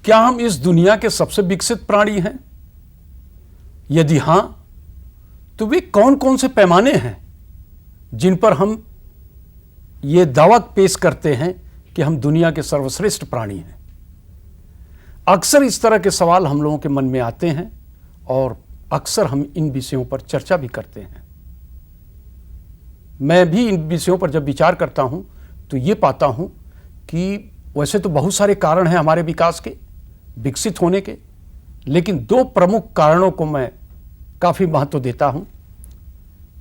क्या हम इस दुनिया के सबसे विकसित प्राणी हैं? यदि हां, तो वे कौन कौन से पैमाने हैं जिन पर हम ये दावा पेश करते हैं कि हम दुनिया के सर्वश्रेष्ठ प्राणी हैं? अक्सर इस तरह के सवाल हम लोगों के मन में आते हैं और अक्सर हम इन विषयों पर चर्चा भी करते हैं। मैं भी इन विषयों पर जब विचार करता हूं तो ये पाता हूं कि वैसे तो बहुत सारे कारण हैं हमारे विकास के, विकसित होने के, लेकिन दो प्रमुख कारणों को मैं काफ़ी महत्व देता हूं।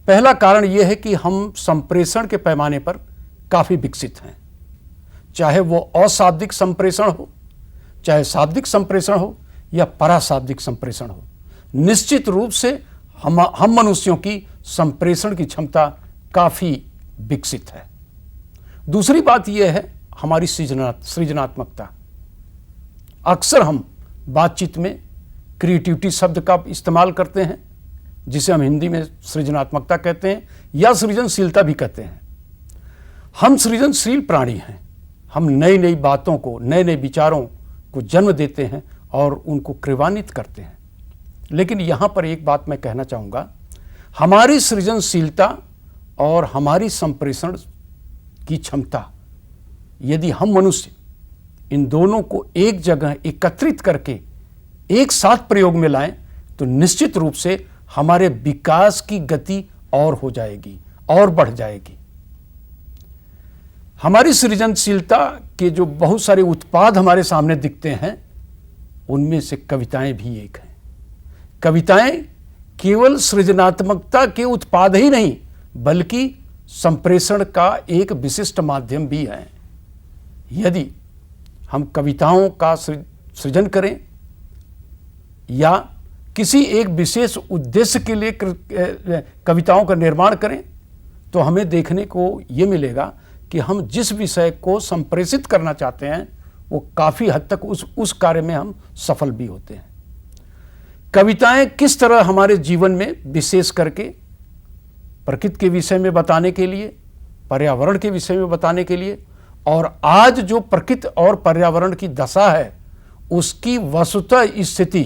पहला कारण यह है कि हम संप्रेषण के पैमाने पर काफ़ी विकसित हैं, चाहे वो अशाब्दिक संप्रेषण हो, चाहे शाब्दिक संप्रेषण हो या पराशाब्दिक संप्रेषण हो। निश्चित रूप से हम मनुष्यों की संप्रेषण की क्षमता काफ़ी विकसित है। दूसरी बात यह है हमारी सृजनात्मकता। अक्सर हम बातचीत में क्रिएटिविटी शब्द का इस्तेमाल करते हैं, जिसे हम हिंदी में सृजनात्मकता कहते हैं या सृजनशीलता भी कहते हैं। हम सृजनशील प्राणी हैं। हम नई नई बातों को, नए नए विचारों को जन्म देते हैं और उनको क्रियान्वित करते हैं। लेकिन यहाँ पर एक बात मैं कहना चाहूँगा, हमारी सृजनशीलता और हमारी संप्रेषण की क्षमता, यदि हम मनुष्य इन दोनों को एक जगह एकत्रित करके एक साथ प्रयोग में लाएं तो निश्चित रूप से हमारे विकास की गति और हो जाएगी और बढ़ जाएगी। हमारी सृजनशीलता के जो बहुत सारे उत्पाद हमारे सामने दिखते हैं, उनमें से कविताएं भी एक हैं। कविताएं केवल सृजनात्मकता के उत्पाद ही नहीं, बल्कि संप्रेषण का एक विशिष्ट माध्यम भी है। यदि हम कविताओं का सृजन करें या किसी एक विशेष उद्देश्य के लिए कविताओं का निर्माण करें, तो हमें देखने को ये मिलेगा कि हम जिस विषय को संप्रेषित करना चाहते हैं वो काफ़ी हद तक उस कार्य में हम सफल भी होते हैं। कविताएं किस तरह हमारे जीवन में विशेष करके प्रकृति के विषय में बताने के लिए, पर्यावरण के विषय में बताने के लिए, और आज जो प्रकृति और पर्यावरण की दशा है उसकी वस्तुतः स्थिति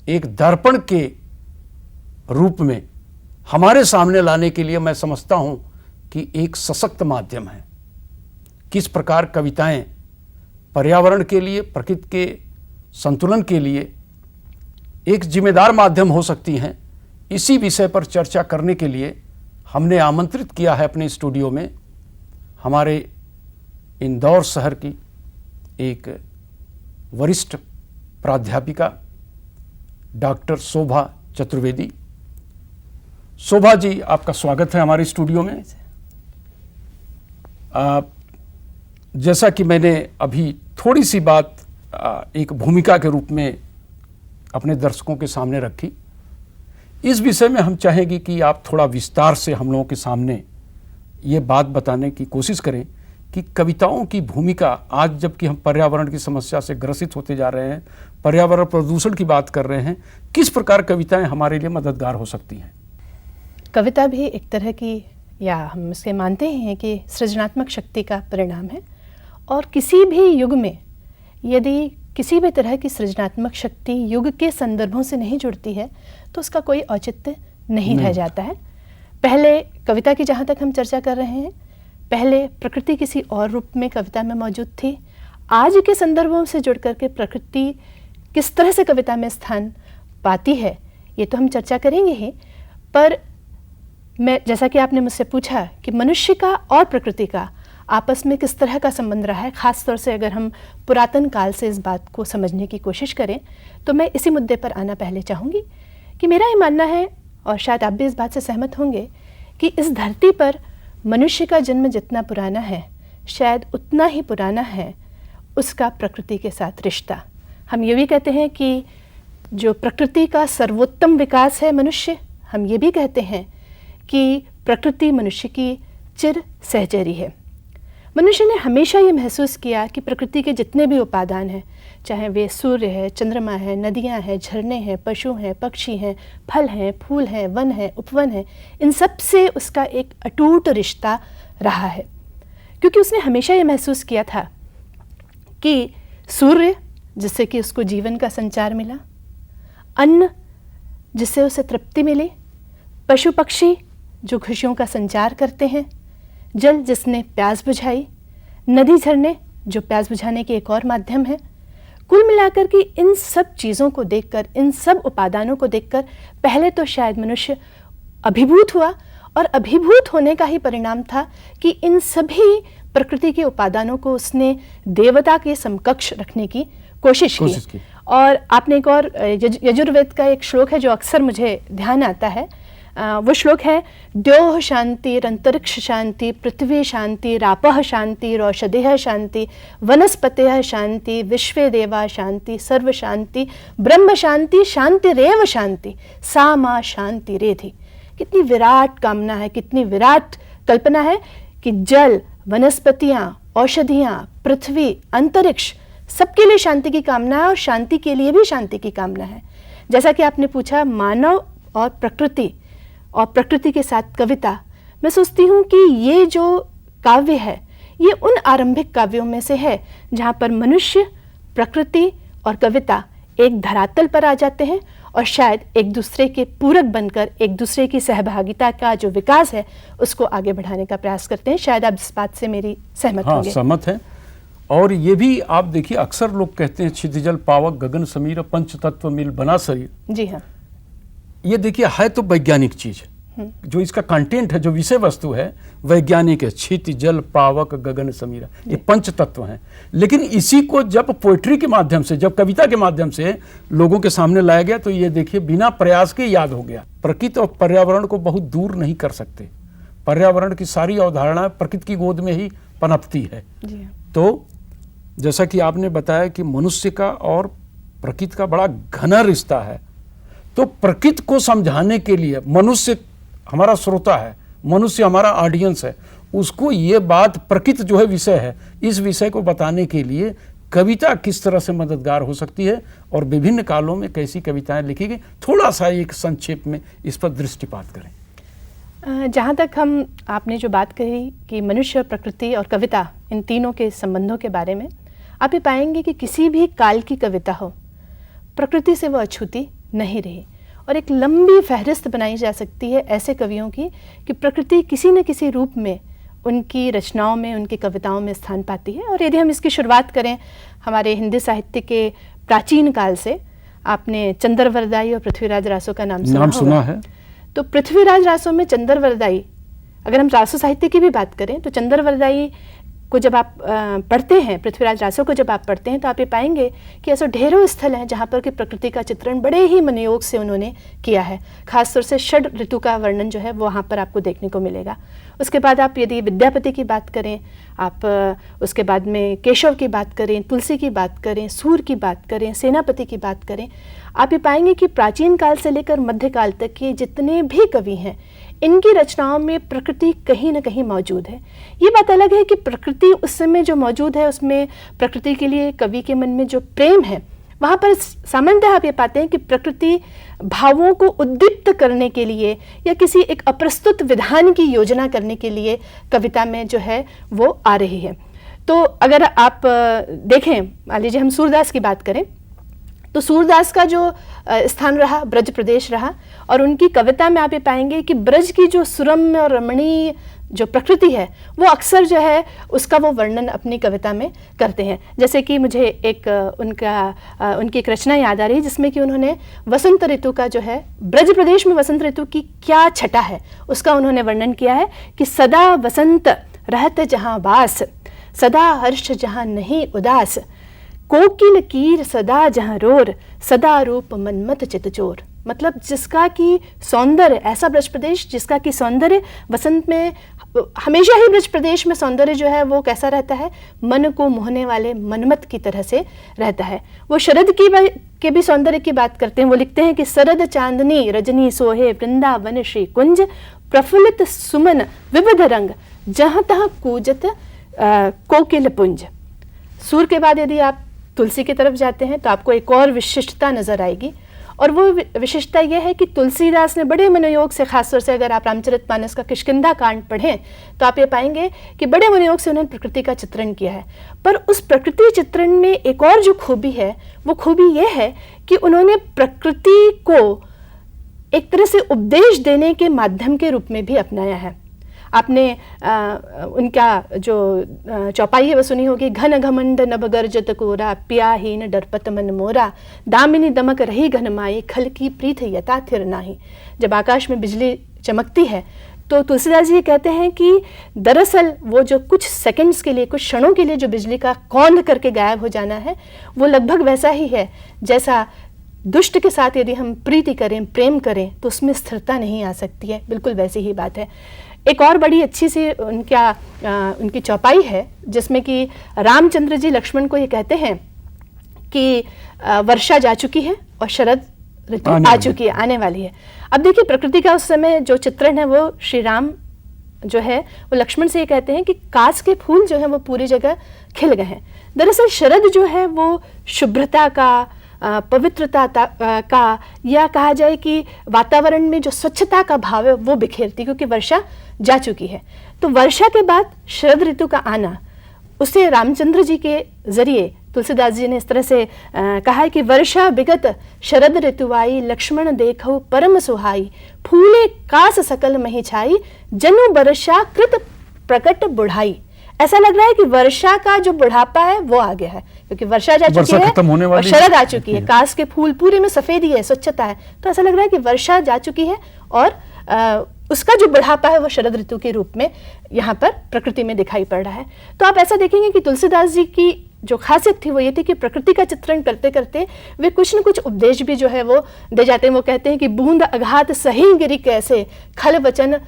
एक दर्पण के रूप में हमारे सामने लाने के लिए मैं समझता हूं कि एक सशक्त माध्यम है। किस प्रकार कविताएं पर्यावरण के लिए, प्रकृति के संतुलन के लिए एक जिम्मेदार माध्यम हो सकती हैं, इसी विषय पर चर्चा करने के लिए हमने आमंत्रित किया है अपने स्टूडियो में हमारे इंदौर शहर की एक वरिष्ठ प्राध्यापिका डॉक्टर शोभा चतुर्वेदी। शोभा जी, आपका स्वागत है हमारे स्टूडियो में। जैसा कि मैंने अभी थोड़ी सी बात एक भूमिका के रूप में अपने दर्शकों के सामने रखी, इस विषय में हम चाहेंगे कि आप थोड़ा विस्तार से हम लोगों के सामने ये बात बताने की कोशिश करें कि कविताओं की भूमिका आज, जबकि हम पर्यावरण की समस्या से ग्रसित होते जा रहे हैं, पर्यावरण प्रदूषण की बात कर रहे हैं, किस प्रकार कविताएं हमारे लिए मददगार हो सकती हैं? कविता भी एक तरह की, या हम इसे मानते हैं कि सृजनात्मक शक्ति का परिणाम है, और किसी भी युग में यदि किसी भी तरह की सृजनात्मक शक्ति युग के संदर्भों से नहीं जुड़ती है तो उसका कोई औचित्य नहीं रह जाता है। पहले कविता की जहाँ तक हम चर्चा कर रहे हैं, पहले प्रकृति किसी और रूप में कविता में मौजूद थी। आज के संदर्भों से जुड़ करके प्रकृति किस तरह से कविता में स्थान पाती है, ये तो हम चर्चा करेंगे ही। पर मैं, जैसा कि आपने मुझसे पूछा कि मनुष्य का और प्रकृति का आपस में किस तरह का संबंध रहा है, ख़ास तौर से अगर हम पुरातन काल से इस बात को समझने की कोशिश करें, तो मैं इसी मुद्दे पर आना पहले चाहूँगी कि मेरा ये मानना है, और शायद आप भी इस बात से सहमत होंगे, कि इस धरती पर मनुष्य का जन्म जितना पुराना है, शायद उतना ही पुराना है उसका प्रकृति के साथ रिश्ता। हम ये भी कहते हैं कि जो प्रकृति का सर्वोत्तम विकास है मनुष्य, हम ये भी कहते हैं कि प्रकृति मनुष्य की चिर सहचरी है। मनुष्य ने हमेशा ये महसूस किया कि प्रकृति के जितने भी उपादान हैं, चाहे वे सूर्य है, चंद्रमा है, नदियाँ हैं, झरने हैं, पशु हैं, पक्षी हैं, फल हैं, फूल हैं, वन है, उपवन है, इन सब से उसका एक अटूट रिश्ता रहा है। क्योंकि उसने हमेशा ये महसूस किया था कि सूर्य जिससे कि उसको जीवन का संचार मिला, अन्न जिससे उसे तृप्ति मिली, पशु पक्षी जो खुशियों का संचार करते हैं, जल जिसने प्यास बुझाई, नदी झरने जो प्यास बुझाने के एक और माध्यम है। कुल मिलाकर के इन सब चीज़ों को देखकर, इन सब उपादानों को देखकर पहले तो शायद मनुष्य अभिभूत हुआ, और अभिभूत होने का ही परिणाम था कि इन सभी प्रकृति के उपादानों को उसने देवता के समकक्ष रखने की कोशिश की। और आपने एक और यजुर्वेद का एक श्लोक है जो अक्सर मुझे ध्यान आता है, वो श्लोक है, द्योः शांति, अंतरिक्ष शांति, पृथ्वी शांति, रापः शांति, औषधयः शांति, वनस्पतयः शांति, विश्वे देवा शांति, सर्व शांति, ब्रह्म शांति, शांतिरेव शांति, सा मा शांति रेधि। कितनी विराट कामना है, कितनी विराट कल्पना है कि जल, वनस्पतियाँ, औषधियाँ, पृथ्वी, अंतरिक्ष, सबके लिए शांति की कामना है और शांति के लिए भी शांति की कामना है। जैसा कि आपने पूछा, मानव और प्रकृति के साथ कविता, मैं सोचती हूँ कि ये जो काव्य है ये उन आरंभिक काव्यों में से है जहाँ पर मनुष्य, प्रकृति और कविता एक धरातल पर आ जाते हैं और शायद एक दूसरे के पूरक बनकर एक दूसरे की सहभागिता का जो विकास है उसको आगे बढ़ाने का प्रयास करते हैं। शायद आप इस बात से मेरी सहमत होंगे। सहमत है। और ये भी आप देखिए, अक्सर लोग कहते हैं क्षितिजल पावक गगन समीर पंच तत्व मिल बना शरीर। जी हाँ, ये देखिए है तो वैज्ञानिक चीज, जो इसका कंटेंट है, जो विषय वस्तु है वैज्ञानिक है, क्षित जल पावक गगन समीरा, ये पंच तत्व हैं। लेकिन इसी को जब पोएट्री के माध्यम से, जब कविता के माध्यम से लोगों के सामने लाया गया तो ये देखिए बिना प्रयास के याद हो गया। प्रकृति और पर्यावरण को बहुत दूर नहीं कर सकते, पर्यावरण की सारी अवधारणा प्रकृति की गोद में ही पनपती है। तो जैसा कि आपने बताया कि मनुष्य का और प्रकृति का बड़ा घना रिश्ता है, तो प्रकृति को समझाने के लिए मनुष्य हमारा श्रोता है, मनुष्य हमारा ऑडियंस है, उसको ये बात प्रकृति जो है विषय है, इस विषय को बताने के लिए कविता किस तरह से मददगार हो सकती है और विभिन्न कालों में कैसी कविताएं लिखी गई, थोड़ा सा एक संक्षेप में इस पर दृष्टिपात करें। जहाँ तक हम, आपने जो बात कही कि मनुष्य, प्रकृति और कविता, इन तीनों के संबंधों के बारे में, आप ये पाएंगे कि किसी भी काल की कविता हो, प्रकृति से वो अछूती नहीं रही। और एक लंबी फहरिस्त बनाई जा सकती है ऐसे कवियों की कि प्रकृति किसी न किसी रूप में उनकी रचनाओं में, उनकी कविताओं में स्थान पाती है। और यदि हम इसकी शुरुआत करें हमारे हिंदी साहित्य के प्राचीन काल से, आपने चंद्रवरदाई और पृथ्वीराज रासो का नाम सुना है। तो पृथ्वीराज रासो में चंद्रवरदाई, अगर हम रासो साहित्य की भी बात करें तो चंद्रवरदाई को जब आप पढ़ते हैं, पृथ्वीराज रासो को जब आप पढ़ते हैं तो आप ये पाएंगे कि ऐसे ढेरों स्थल हैं जहाँ पर कि प्रकृति का चित्रण बड़े ही मनोयोग से उन्होंने किया है। खासतौर से षड ऋतु का वर्णन जो है वो वहाँ पर आपको देखने को मिलेगा। उसके बाद आप यदि विद्यापति की बात करें, आप उसके बाद में केशव की बात करें, तुलसी की बात करें, सूर की बात करें, सेनापति की बात करें, आप ये पाएंगे कि प्राचीन काल से लेकर मध्यकाल तक के जितने भी कवि हैं, इनकी रचनाओं में प्रकृति कहीं ना कहीं मौजूद है। ये बात अलग है कि प्रकृति उस समय जो मौजूद है उसमें प्रकृति के लिए कवि के मन में जो प्रेम है, वहाँ पर सामान्यतः आप ये पाते हैं कि प्रकृति भावों को उद्दीप्त करने के लिए या किसी एक अप्रस्तुत विधान की योजना करने के लिए कविता में जो है वो आ रही है। तो अगर आप देखें, मान लीजिए हम सूरदास की बात करें तो सूरदास का जो स्थान रहा ब्रज प्रदेश रहा, और उनकी कविता में आप ये पाएंगे कि ब्रज की जो सुरम्य और रमणीय जो प्रकृति है वो अक्सर जो है उसका वो वर्णन अपनी कविता में करते हैं। जैसे कि मुझे एक उनकी एक रचना याद आ रही है जिसमें कि उन्होंने वसंत ऋतु का जो है, ब्रज प्रदेश में वसंत ऋतु की क्या छटा है उसका उन्होंने वर्णन किया है कि सदा वसंत रहत जहाँ वास, सदा हर्ष जहाँ नहीं उदास, कोकिल कीर सदा जहाँ रोर, सदा रूप मनमत चित चोर। मतलब जिसका कि सौंदर्य, ऐसा ब्रज प्रदेश जिसका कि सौंदर्य वसंत में, हमेशा ही ब्रज प्रदेश में सौंदर्य जो है वो कैसा रहता है, मन को मोहने वाले मनमत की तरह से रहता है। वो शरद के भी सौंदर्य की बात करते हैं, वो लिखते हैं कि शरद चांदनी रजनी सोहे वृंदावन श्री कुंज, प्रफुल्लित सुमन विविध रंग, जहाँ तहाँ कूजत कोकिल पुंज। सूर के बाद यदि आप तुलसी की तरफ जाते हैं तो आपको एक और विशिष्टता नजर आएगी, और वो विशेषता ये है कि तुलसीदास ने बड़े मनोयोग से, खासतौर से अगर आप रामचरितमानस का किष्किंधा कांड पढ़ें तो आप ये पाएंगे कि बड़े मनोयोग से उन्होंने प्रकृति का चित्रण किया है। पर उस प्रकृति चित्रण में एक और जो खूबी है, वो खूबी ये है कि उन्होंने प्रकृति को एक तरह से उपदेश देने के माध्यम के रूप में भी अपनाया है। आपने उनका जो चौपाई है वो सुनी होगी, घन घमंड नभ गर्जत कोरा, पियाहीन डरपत मन मोरा, दामिनी दमक रही घनमाई, खल की प्रीत यथा थिर नाही। जब आकाश में बिजली चमकती है तो तुलसीदास जी कहते हैं कि दरअसल वो जो कुछ सेकंड्स के लिए, कुछ क्षणों के लिए जो बिजली का कौंध करके गायब हो जाना है, वो लगभग वैसा ही है जैसा दुष्ट के साथ यदि हम प्रीति करें, प्रेम करें तो उसमें स्थिरता नहीं आ सकती है। बिल्कुल वैसी ही बात है। एक और बड़ी अच्छी सी उनकी चौपाई है जिसमें कि रामचंद्र जी लक्ष्मण को ये कहते हैं कि वर्षा जा चुकी है और शरद ऋतु आ चुकी है, आने वाली है। अब देखिए प्रकृति का उस समय जो चित्रण है वो श्री राम जो है वो लक्ष्मण से ये कहते हैं कि कास के फूल जो है वो पूरी जगह खिल गए हैं। दरअसल शरद जो है वो शुभ्रता का, पवित्रता का, या कहा जाए कि वातावरण में जो स्वच्छता का भाव है वो बिखेरती, क्योंकि वर्षा जा चुकी है। तो वर्षा के बाद शरद ऋतु का आना, उसे रामचंद्र जी के जरिए तुलसीदास जी ने इस तरह से कहा है कि वर्षा विगत शरद ऋतु आई, लक्ष्मण देखो परम सुहाई, फूले कास सकल मही छाई, जनु वर्षा कृत प्रकट बुढ़ाई। ऐसा लग रहा है कि वर्षा का जो बुढ़ापा है वो आ गया है, क्योंकि वर्षा जा चुकी है और शरद आ चुकी है, कास के फूल पूरे में सफेदी है, स्वच्छता है। तो ऐसा लग रहा है कि वर्षा जा चुकी है और उसका जो बुढ़ापा है वो शरद ऋतु के रूप में यहाँ पर प्रकृति में दिखाई पड़ रहा है। तो आप ऐसा देखेंगे कि तुलसीदास जी की जो खासियत थी वो ये थी कि प्रकृति का चित्रण करते करते वे कुछ न कुछ उपदेश भी जो है वो दे जाते हैं। वो कहते हैं कि बूंद आघात सही गिरी कैसे, खल वचन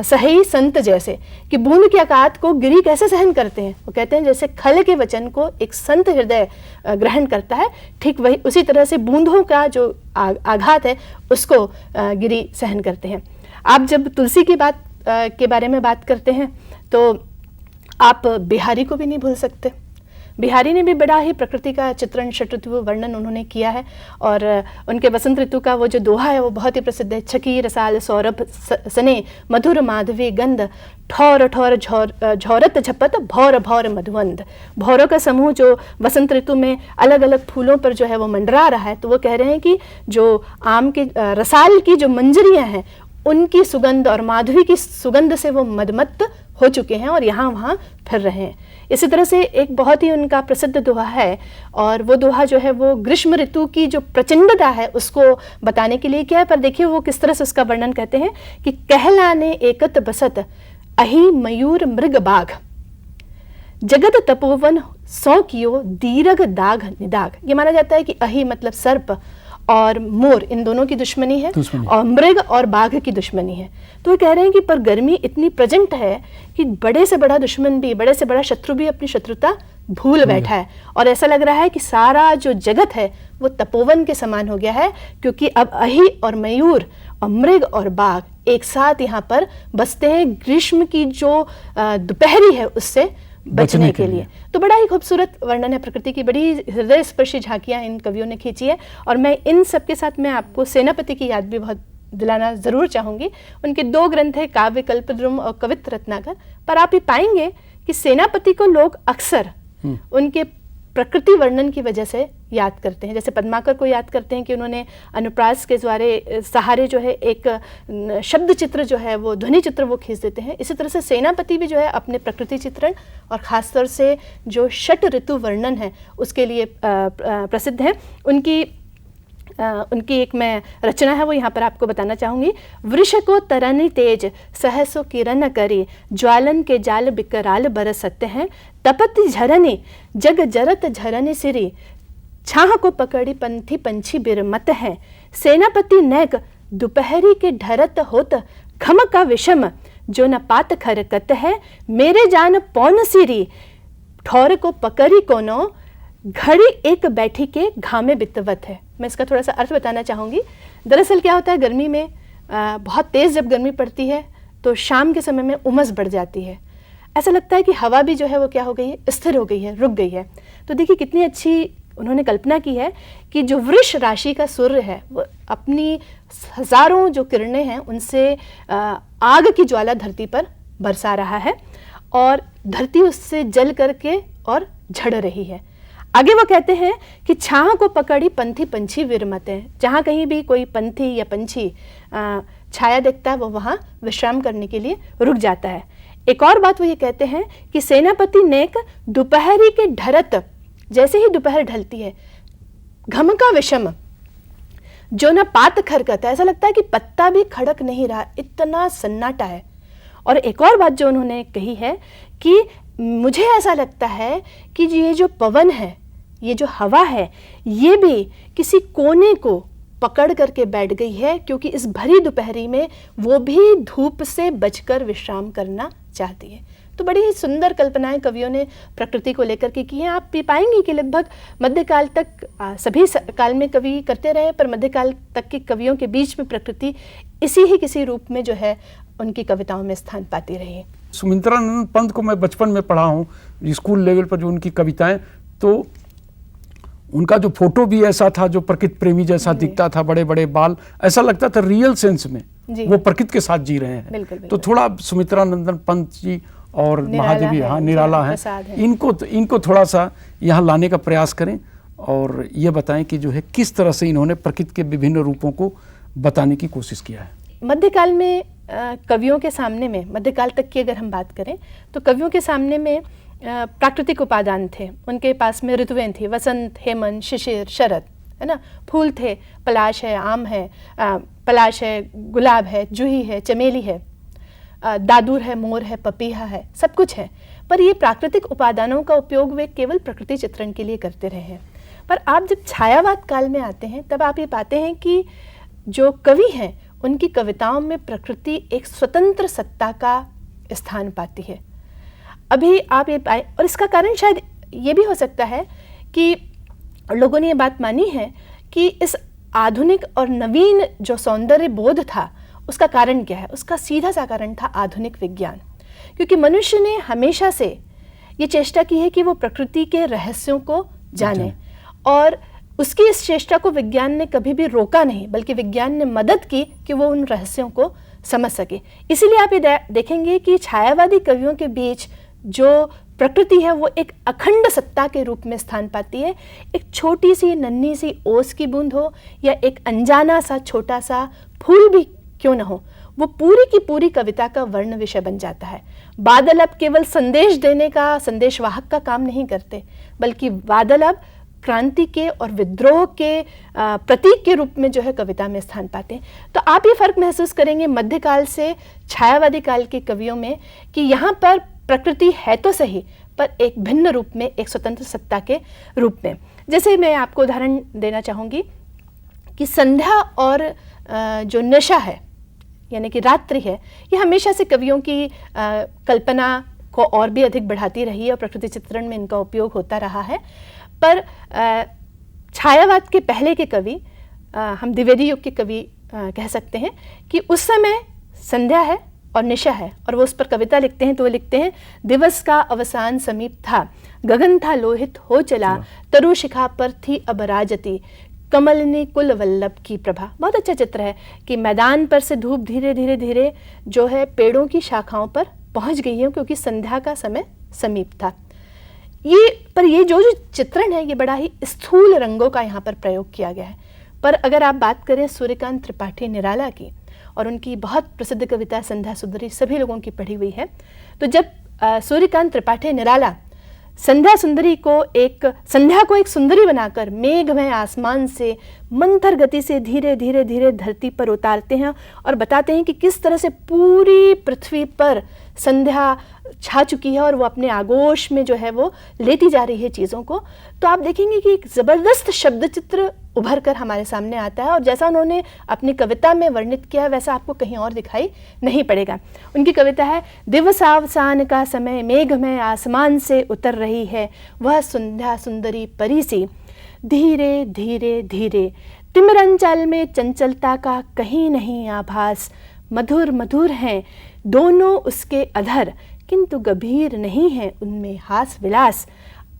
सही संत जैसे, कि बूंद के आघात को गिरी कैसे सहन करते हैं। वो कहते हैं जैसे खल के वचन को एक संत हृदय ग्रहण करता है, ठीक वही उसी तरह से बूंदों का जो आघात है उसको गिरी सहन करते हैं। आप जब तुलसी की बात के बारे में बात करते हैं तो आप बिहारी को भी नहीं भूल सकते। बिहारी ने भी बड़ा ही प्रकृति का चित्रण, षट ऋतु वर्णन उन्होंने किया है और उनके वसंत ऋतु का वो जो दोहा है वो बहुत ही प्रसिद्ध है। छकी रसाल सौरभ सने, मधुर माधवी गंध, ठौर ठौर झौरत झपत, भौर भौर मधुवंद। भौरों का समूह जो वसंत ऋतु में अलग अलग फूलों पर जो है वो मंडरा रहा है। तो वो कह रहे हैं कि जो आम के रसाल की जो मंजरियां हैं उनकी सुगंध और माधवी की सुगंध से वो मदमत्त हो चुके हैं और यहाँ वहाँ फिर रहे हैं। इसी तरह से एक बहुत ही उनका प्रसिद्ध दोहा है और वो दोहा जो है वो ग्रीष्म ऋतु की जो प्रचंडता है उसको बताने के लिए क्या है। पर देखिए वो किस तरह से उसका वर्णन कहते हैं कि कहलाने एकत बसत, अहि मयूर मृग बाघ, जगत तपोवन सौ कियो दीर्घ दाग निदाग। ये माना जाता है कि अहि मतलब सर्प और मोर, इन दोनों की दुश्मनी है और मृग और बाघ की दुश्मनी है। तो वो कह रहे हैं कि पर गर्मी इतनी प्रेजेंट है कि बड़े से बड़ा दुश्मन भी, बड़े से बड़ा शत्रु भी अपनी शत्रुता भूल बैठा है और ऐसा लग रहा है कि सारा जो जगत है वो तपोवन के समान हो गया है, क्योंकि अब अहि और मयूर और मृग और बाघ एक साथ यहाँ पर बसते हैं ग्रीष्म की जो दोपहरी है उससे बचने के लिए। तो बड़ा ही खूबसूरत वर्णन है प्रकृति की, बड़ी हृदय स्पर्शी झांकियां इन कवियों ने खींची है। और मैं इन सब के साथ मैं आपको सेनापति की याद भी बहुत दिलाना जरूर चाहूंगी। उनके 2 ग्रंथ है, काव्य कल्पद्रुम और कवित्त रत्नाकर। पर आप ये पाएंगे कि सेनापति को लोग अक्सर उनके प्रकृति वर्णन की वजह से याद करते हैं। जैसे पद्माकर को याद करते हैं कि उन्होंने अनुप्रास के सहारे जो है एक शब्द चित्र जो है वो ध्वनि चित्र वो खींच देते हैं। इसी तरह से सेनापति भी जो है अपने प्रकृति चित्रण और खासतौर से जो षट ऋतु वर्णन है उसके लिए प्रसिद्ध है। उनकी एक मैं रचना है वो यहाँ पर आपको बताना चाहूँगी। वृष को तरनि तेज, सहसो किरण करी, ज्वालन के जाल बिकराल बरसते हैं, तपति झरनी जग जरत झरनी सिरी, छाह को पकड़ी पंथी पंछी बिरमत हैं, सेनापति नैक दोपहरी के ढरत होत, खम का विषम जो न पात खरकत है, मेरे जान पौन सिरी, ठौर को पकड़ी कोनो, घड़ी एक बैठी के घामे बितवत है। मैं इसका थोड़ा सा अर्थ बताना चाहूँगी। दरअसल क्या होता है, गर्मी में बहुत तेज़ जब गर्मी पड़ती है तो शाम के समय में उमस बढ़ जाती है। ऐसा लगता है कि हवा भी जो है वो क्या हो गई है, स्थिर हो गई है, रुक गई है। तो देखिए कितनी अच्छी उन्होंने कल्पना की है कि जो वृष राशि का सूर्य है वो अपनी हजारों जो किरणें हैं उनसे आग की ज्वाला धरती पर बरसा रहा है और धरती उससे जल करके और झड़ रही है। आगे वो कहते हैं कि छाह को पकड़ी पंथी पंछी विरमते, जहाँ कहीं भी कोई पंथी या पंछी छाया देखता है वो वहाँ विश्राम करने के लिए रुक जाता है। एक और बात वो ये कहते हैं कि सेनापति नेक दोपहरी के ढरत, जैसे ही दोपहर ढलती है, घम का विषम जो ना पात खरकत है, ऐसा लगता है कि पत्ता भी खड़क नहीं रहा, इतना सन्नाटा है। और एक और बात जो उन्होंने कही है कि मुझे ऐसा लगता है कि ये जो पवन है, ये जो हवा है, ये भी किसी कोने को पकड़ करके बैठ गई है, क्योंकि इस भरी दोपहरी में वो भी धूप से बचकर विश्राम करना चाहती है। तो बड़ी ही सुंदर कल्पनाएं कवियों ने प्रकृति को लेकर के की हैं। आप भी पाएंगे कि लगभग मध्यकाल तक सभी काल में कवि करते रहे, पर मध्यकाल तक के कवियों के बीच में प्रकृति इसी ही किसी रूप में जो है उनकी कविताओं में स्थान पाती रही है। सुमित्रानंद पंत को मैं बचपन में पढ़ा हूँ, स्कूल लेवल पर जो उनकी कविताएं, तो उनका जो फोटो भी ऐसा था जो प्रकृति प्रेमी जैसा दिखता था, बड़े बड़े बाल, ऐसा लगता था रियल सेंस में वो प्रकृति के साथ जी रहे हैं। बिल्कुल, बिल्कुल। तो थोड़ा सुमित्रानंदन पंत जी और महादेवी, हाँ निराला है, इनको थोड़ा सा यहाँ लाने का प्रयास करें और ये बताएं कि जो है किस तरह से इन्होंने प्रकृति के विभिन्न रूपों को बताने की कोशिश किया है। मध्यकाल में कवियों के सामने में, मध्यकाल तक की अगर हम बात करें तो कवियों के सामने में प्राकृतिक उपादान थे। उनके पास में ऋतुएं थी, वसंत, हेमंत, शिशिर, शरद, है ना। फूल थे, पलाश है, आम है, पलाश है, गुलाब है, जूही है, चमेली है, दादुर है, मोर है, पपीहा है, सब कुछ है। पर ये प्राकृतिक उपादानों का उपयोग वे केवल प्रकृति चित्रण के लिए करते रहे हैं। पर आप जब छायावाद काल में आते हैं तब आप ये पाते हैं कि जो कवि हैं उनकी कविताओं में प्रकृति एक स्वतंत्र सत्ता का स्थान पाती है। अभी आप ये पाए, और इसका कारण शायद ये भी हो सकता है कि लोगों ने ये बात मानी है कि इस आधुनिक और नवीन जो सौंदर्य बोध था उसका कारण क्या है। उसका सीधा सा कारण था आधुनिक विज्ञान, क्योंकि मनुष्य ने हमेशा से ये चेष्टा की है कि वो प्रकृति के रहस्यों को जाने, और उसकी इस चेष्टा को विज्ञान ने कभी भी रोका नहीं, बल्कि विज्ञान ने मदद की कि वो उन रहस्यों को समझ सके। इसीलिए आप ये देखेंगे कि छायावादी कवियों के बीच जो प्रकृति है वो एक अखंड सत्ता के रूप में स्थान पाती है। एक छोटी सी नन्ही सी ओस की बूंद हो या एक अनजाना सा छोटा सा फूल भी क्यों न हो, वो पूरी की पूरी कविता का वर्ण विषय बन जाता है। बादल अब केवल संदेश देने का, संदेशवाहक का काम नहीं करते, बल्कि बादल अब क्रांति के और विद्रोह के प्रतीक के रूप में जो है कविता में स्थान पाते हैं। तो आप ये फर्क महसूस करेंगे मध्यकाल से छायावादी काल के कवियों में कि यहाँ पर प्रकृति है तो सही, पर एक भिन्न रूप में, एक स्वतंत्र सत्ता के रूप में। जैसे मैं आपको उदाहरण देना चाहूँगी कि संध्या और जो नशा है यानी कि रात्रि है, ये हमेशा से कवियों की कल्पना को और भी अधिक बढ़ाती रही है और प्रकृति चित्रण में इनका उपयोग होता रहा है। पर छायावाद के पहले के कवि, हम द्विवेदी युग के कवि कह सकते हैं कि उस समय संध्या है और निशा है, और वो उस पर kविता लिखते हैं तो वो लिखते हैं, दिवस का अवसान समीप था, गगन था लोहित हो चला, तरु शिखा पर थी अब राजती, कमलनी कुल वल्लभ की प्रभा। बहुत अच्छा चित्र है कि मैदान पर से धूप धीरे धीरे धीरे जो है पेड़ों की शाखाओं पर पहुंच गई है, क्योंकि संध्या का समय समीप था। ये जो चित्रण है ये बड़ा ही स्थूल रंगों का यहाँ पर प्रयोग किया गया है। पर अगर आप बात करें सूर्यकांत त्रिपाठी निराला की, और उनकी बहुत प्रसिद्ध कविता संध्या सुंदरी सभी लोगों की पढ़ी हुई है, तो जब सूर्यकांत त्रिपाठी निराला संध्या को एक सुंदरी बनाकर मेघमय आसमान से मंथर गति से धीरे धीरे धीरे धरती पर उतारते हैं और बताते हैं कि किस तरह से पूरी पृथ्वी पर संध्या छा चुकी है और वो अपने आगोश में जो है वो लेती जा रही है चीज़ों को, तो आप देखेंगे कि एक ज़बरदस्त शब्द चित्र उभर कर हमारे सामने आता है, और जैसा उन्होंने अपनी कविता में वर्णित किया है वैसा आपको कहीं और दिखाई नहीं पड़ेगा। उनकी कविता है, दिवसावसान का समय मेघमय आसमान से उतर रही है, वह संध्या सुंदरी परी सी, धीरे धीरे धीरे तिमिरंचल में चंचलता का कहीं नहीं आभास, मधुर मधुर हैं दोनों उसके अधर, किंतु गंभीर नहीं है उनमें हास विलास,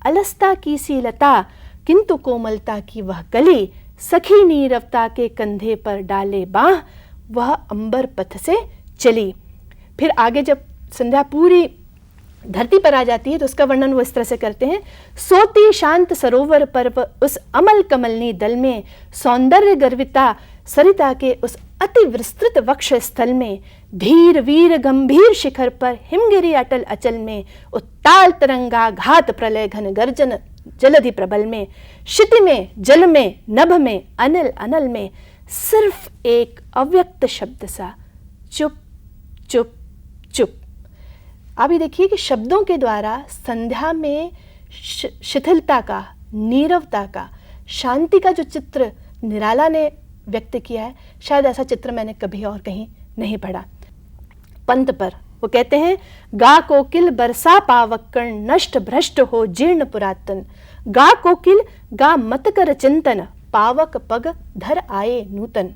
अलस्ता की सी लता किंतु कोमलता की वह कली, सखी नीरवता के कंधे पर डाले बाह, वह अंबर पथ से चली। फिर आगे जब संध्या पूरी धरती पर आ जाती है तो उसका वर्णन वो इस तरह से करते हैं। सोती शांत सरोवर पर्व उस अमल कमलनी दल में, सौंदर्य गर्विता सरिता के उस अति विस्तृत वक्ष स्थल में, धीर वीर गंभीर शिखर पर हिमगिरी अटल अचल में, उत्ताल तरंगा घात प्रलय घन गर्जन जलधि प्रबल में, क्षिति में जल में नभ में अनिल अनल में, सिर्फ एक अव्यक्त शब्द सा, चुप चुप चुप। अभी देखिए कि शब्दों के द्वारा संध्या में शिथिलता का, नीरवता का, शांति का जो चित्र निराला ने व्यक्त किया है, शायद ऐसा चित्र मैंने कभी और कहीं नहीं पढ़ा। पंत पर वो कहते हैं, गा कोकिल बरसा पावक्कण, नष्ट भ्रष्ट हो जीर्ण पुरातन, गा कोकिल गा मत कर चिंतन, पावक पग धर आए नूतन।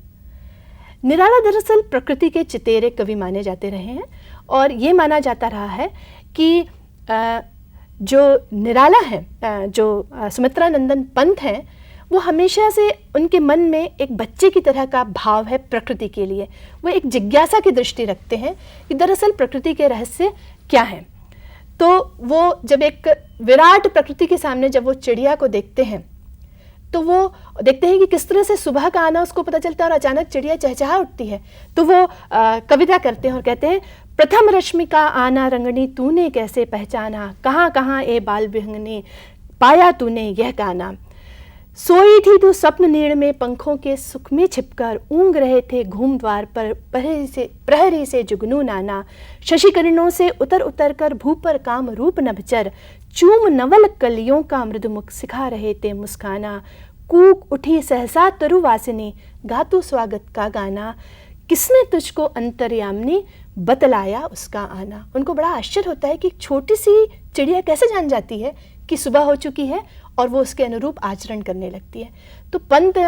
निराला दरअसल प्रकृति के चितेरे कवि माने जाते रहे हैं और ये माना जाता रहा है कि जो निराला है, जो सुमित्रा नंदन पंत हैं, वो हमेशा से उनके मन में एक बच्चे की तरह का भाव है प्रकृति के लिए। वो एक जिज्ञासा की दृष्टि रखते हैं कि दरअसल प्रकृति के रहस्य क्या हैं। तो वो जब एक विराट प्रकृति के सामने जब वो चिड़िया को देखते हैं तो वो देखते हैं कि किस तरह से सुबह का आना उसको पता चलता है और अचानक चिड़िया चहचहा उठती है। तो वो कविता करते हैं और कहते हैं, प्रथम रश्मि का आना रंगनी तूने कैसे पहचाना, कहाँ कहाँ ए बाल विहंगनी पाया तूने यह गाना, सोई थी तू स्वप्न नीड़ में पंखों के सुख में छिपकर, ऊँग रहे थे घूम द्वार पर प्रहरी से जुगनू नाना, शशि किरणों से उतर उतर कर भू पर काम रूप नभचर, चूम नवल कलियों का मृदुमुख सिखा रहे थे मुस्काना, कूक उठी सहसा तरुवासिनी गातु स्वागत का गाना, किसने तुझको अंतर्यामिनी बतलाया उसका आना। उनको बड़ा आश्चर्य होता है कि छोटी सी चिड़िया कैसे जान जाती है कि सुबह हो चुकी है और वो उसके अनुरूप आचरण करने लगती है। तो पंत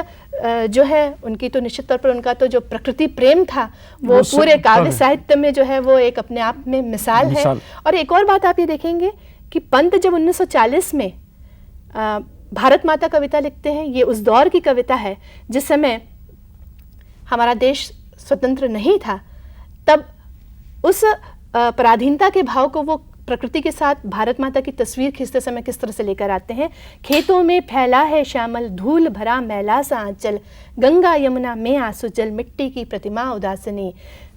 जो है उनकी तो निश्चित तौर पर उनका तो जो प्रकृति प्रेम था वो पूरे काव्य साहित्य में जो है वो एक अपने आप में मिसाल है। और एक और बात आप ये देखेंगे कि पंत जब 1940 में भारत माता कविता लिखते हैं, ये उस दौर की कविता है जिस समय हमारा देश स्वतंत्र नहीं था, तब उस पराधीनता के भाव को वो प्रकृति के साथ भारत माता की तस्वीर खींचते समय किस तरह से लेकर आते हैं। खेतों में फैला है श्यामल धूल भरा मैला सा आंचल, गंगा यमुना में आंसू जल, मिट्टी की प्रतिमा उदासिनी,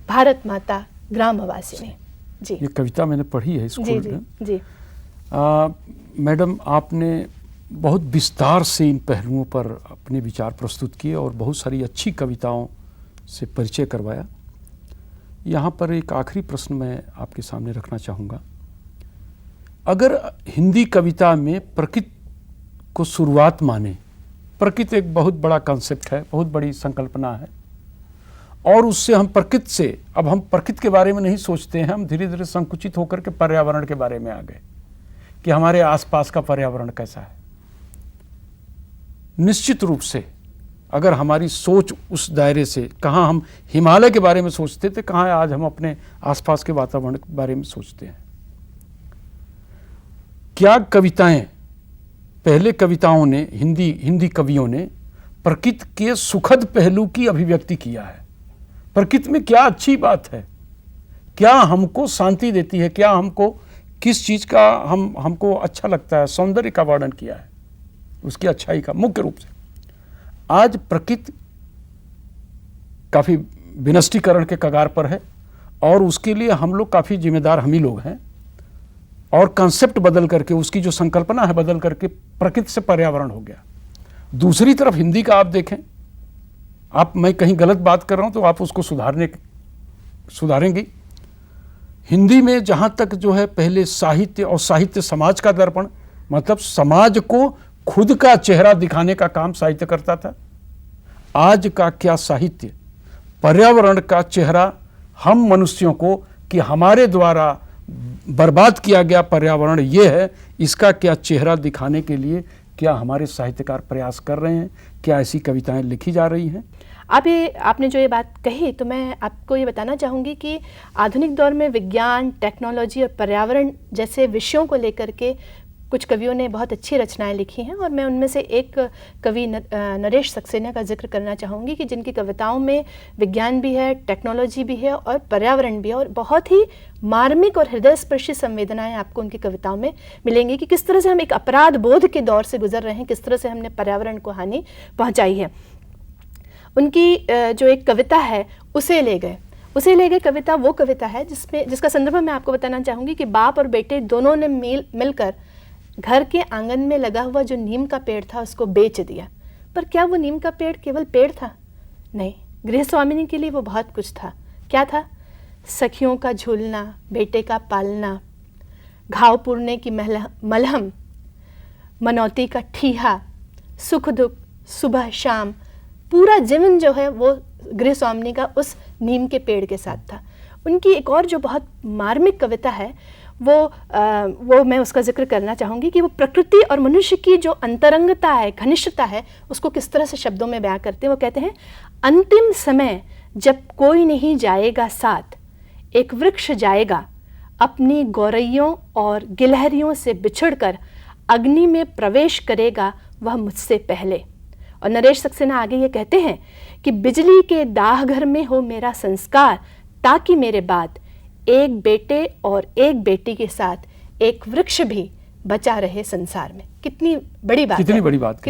भारत माता ग्रामवासिनी। जी, ये कविता मैंने पढ़ी है स्कूल में। जी मैडम, आपने बहुत विस्तार से इन पहलुओं पर अपने विचार प्रस्तुत किए और बहुत सारी अच्छी कविताओं से परिचय करवाया। यहाँ पर एक आखिरी प्रश्न मैं आपके सामने रखना चाहूँगा। अगर हिंदी कविता में प्रकृति को शुरुआत माने, प्रकृति एक बहुत बड़ा कॉन्सेप्ट है, बहुत बड़ी संकल्पना है, और उससे हम प्रकृति से, अब हम प्रकृति के बारे में नहीं सोचते हैं, हम धीरे धीरे संकुचित होकर के पर्यावरण के बारे में आ गए कि हमारे आसपास का पर्यावरण कैसा है। निश्चित रूप से अगर हमारी सोच उस दायरे से, कहाँ हम हिमालय के बारे में सोचते थे, कहाँ आज हम अपने आसपास के वातावरण के बारे में सोचते हैं। क्या कविताएं, पहले कविताओं ने, हिंदी कवियों ने प्रकृति के सुखद पहलू की अभिव्यक्ति किया है। प्रकृति में क्या अच्छी बात है, क्या हमको शांति देती है, क्या हमको किस चीज का हमको अच्छा लगता है, सौंदर्य का वर्णन किया है, उसकी अच्छाई का। मुख्य रूप से आज प्रकृति काफी विनष्टीकरण के कगार पर है और उसके लिए हम लोग काफी जिम्मेदार हम ही लोग हैं, और कंसेप्ट बदल करके, उसकी जो संकल्पना है बदल करके प्रकृति से पर्यावरण हो गया। दूसरी तरफ हिंदी का आप देखें, मैं कहीं गलत बात कर रहा हूं तो आप उसको सुधारेंगी। हिंदी में जहां तक जो है पहले साहित्य और साहित्य समाज का दर्पण, मतलब समाज को खुद का चेहरा दिखाने का काम साहित्य करता था। आज का क्या साहित्य पर्यावरण का चेहरा, हम मनुष्यों को, कि हमारे द्वारा बर्बाद किया गया पर्यावरण ये है, इसका क्या चेहरा दिखाने के लिए क्या हमारे साहित्यकार प्रयास कर रहे हैं, क्या ऐसी कविताएं लिखी जा रही हैं? आपने जो ये बात कही तो मैं आपको ये बताना चाहूँगी कि आधुनिक दौर में विज्ञान, टेक्नोलॉजी और पर्यावरण जैसे विषयों को लेकर के कुछ कवियों ने बहुत अच्छी रचनाएं लिखी हैं और मैं उनमें से एक कवि नरेश सक्सेना का जिक्र करना चाहूँगी कि जिनकी कविताओं में विज्ञान भी है, टेक्नोलॉजी भी है और पर्यावरण भी है, और बहुत ही मार्मिक और हृदयस्पर्शी संवेदनाएं आपको उनकी कविताओं में मिलेंगी कि किस तरह से हम एक अपराध बोध के दौर से गुजर रहे हैं, किस तरह से हमने पर्यावरण को हानि पहुँचाई है। उनकी जो एक कविता है उसे ले गए कविता वो कविता है जिसका संदर्भ मैं आपको बताना चाहूँगी कि बाप और बेटे दोनों ने मिलकर घर के आंगन में लगा हुआ जो नीम का पेड़ था उसको बेच दिया। पर क्या वो नीम का पेड़ केवल पेड़ था? नहीं, गृहस्वामिनी के लिए वो बहुत कुछ था। क्या था? सखियों का झूलना, बेटे का पालना, घाव पुरने की मलहम, मनौती का ठीहा, सुख दुख, सुबह शाम, पूरा जीवन जो है वो गृहस्वामिनी का उस नीम के पेड़ के साथ था। उनकी एक और जो बहुत मार्मिक कविता है वो मैं उसका जिक्र करना चाहूँगी कि वो प्रकृति और मनुष्य की जो अंतरंगता है, घनिष्ठता है, उसको किस तरह से शब्दों में बयां करते हैं। वो कहते हैं, अंतिम समय जब कोई नहीं जाएगा साथ, एक वृक्ष जाएगा अपनी गौरैयों और गिलहरियों से बिछुड़कर अग्नि में प्रवेश करेगा वह मुझसे पहले। और नरेश सक्सेना आगे ये कहते हैं कि बिजली के दाहघर में हो मेरा संस्कार, ताकि मेरे बाद एक बेटे और एक बेटी के साथ एक वृक्ष भी बचा रहे संसार में। कितनी बड़ी बात, कितनी बड़ी बात।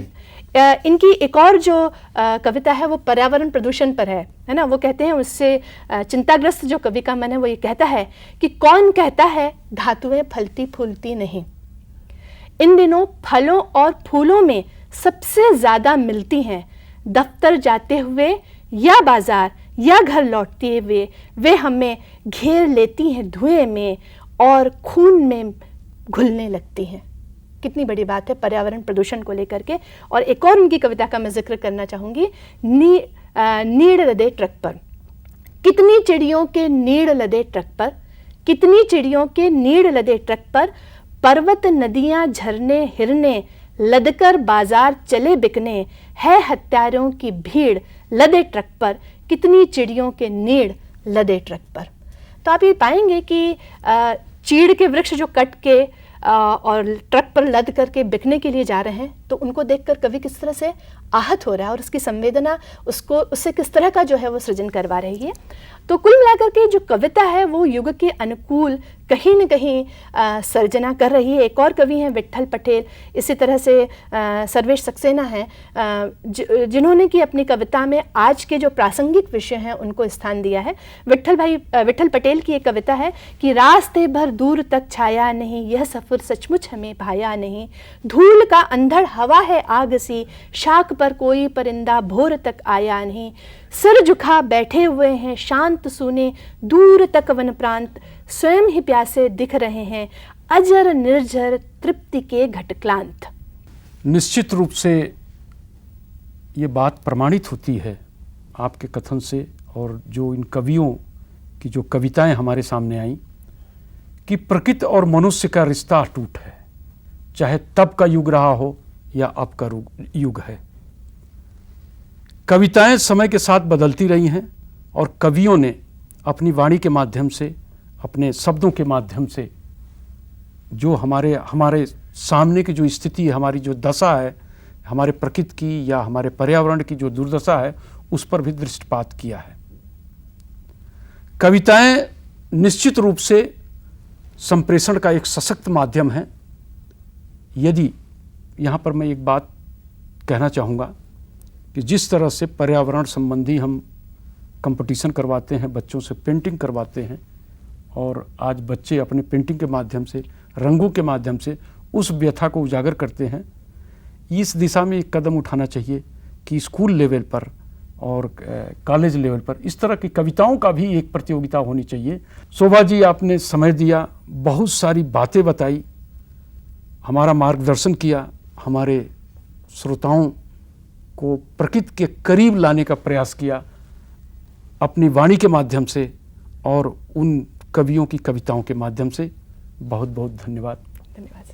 इनकी एक और जो कविता है वो पर्यावरण प्रदूषण पर है ना। वो कहते हैं, उससे चिंताग्रस्त जो कवि का मन है वो ये कहता है कि कौन कहता है धातुएं फलती फूलती नहीं, इन दिनों फलों और फूलों में सबसे ज्यादा मिलती हैं। दफ्तर जाते हुए या बाजार या घर लौटते हुए वे हमें घेर लेती हैं धुएं में और खून में घुलने लगती हैं। कितनी बड़ी बात है पर्यावरण प्रदूषण को लेकर के। और एक और उनकी कविता का मैं जिक्र करना चाहूँगी, नीड़ लदे ट्रक पर। कितनी चिड़ियों के नीड़ लदे ट्रक पर, कितनी चिड़ियों के नीड़ लदे ट्रक पर, पर्वत नदियाँ झरने हिरने लदकर बाजार चले बिकने, है हत्यारों की भीड़ लदे ट्रक पर, कितनी चिड़ियों के नीड़ लदे ट्रक पर। तो आप ये पाएंगे कि चीड़ के वृक्ष जो कट के और ट्रक पर लद करके बिकने के लिए जा रहे हैं, तो उनको देखकर कवि किस तरह से आहत हो रहा है और उसकी संवेदना उससे किस तरह का जो है वो सृजन करवा रही है। तो कुल मिलाकर के जो कविता है वो युग के अनुकूल कहीं न कहीं सर्जना कर रही है। एक और कवि हैं विट्ठल पटेल, इसी तरह से सर्वेश सक्सेना हैं, जिन्होंने कि अपनी कविता में आज के जो प्रासंगिक विषय हैं उनको स्थान दिया है। विट्ठल पटेल की एक कविता है कि रास्ते भर दूर तक छाया नहीं, यह सफ़र सचमुच हमें भाया नहीं, धूल का अंधड़ हवा है आग सी, शाख पर कोई परिंदा भोर तक आया नहीं, सिर झुका बैठे हुए हैं शांत सूने, दूर तक वन प्रांत स्वयं ही प्यासे दिख रहे हैं, अजर निर्जर तृप्ति के घटक्लांत। निश्चित रूप से ये बात प्रमाणित होती है आपके कथन से और जो इन कवियों की जो कविताएं हमारे सामने आई कि प्रकृति और मनुष्य का रिश्ता अटूट है, चाहे तब का युग रहा हो या अब का युग है। कविताएं समय के साथ बदलती रही हैं और कवियों ने अपनी वाणी के माध्यम से, अपने शब्दों के माध्यम से जो हमारे सामने की जो स्थिति है, हमारी जो दशा है, हमारे प्रकृति की या हमारे पर्यावरण की जो दुर्दशा है, उस पर भी दृष्टिपात किया है। कविताएं निश्चित रूप से संप्रेषण का एक सशक्त माध्यम है। यदि यहाँ पर मैं एक बात कहना चाहूँगा कि जिस तरह से पर्यावरण संबंधी हम कंपटीशन करवाते हैं, बच्चों से पेंटिंग करवाते हैं और आज बच्चे अपने पेंटिंग के माध्यम से, रंगों के माध्यम से उस व्यथा को उजागर करते हैं, इस दिशा में एक कदम उठाना चाहिए कि स्कूल लेवल पर और कॉलेज लेवल पर इस तरह की कविताओं का भी एक प्रतियोगिता होनी चाहिए। शोभा जी, आपने समय दिया, बहुत सारी बातें बताई, हमारा मार्गदर्शन किया, हमारे श्रोताओं को प्रकृति के करीब लाने का प्रयास किया अपनी वाणी के माध्यम से और उन कवियों की कविताओं के माध्यम से। बहुत बहुत धन्यवाद। धन्यवाद।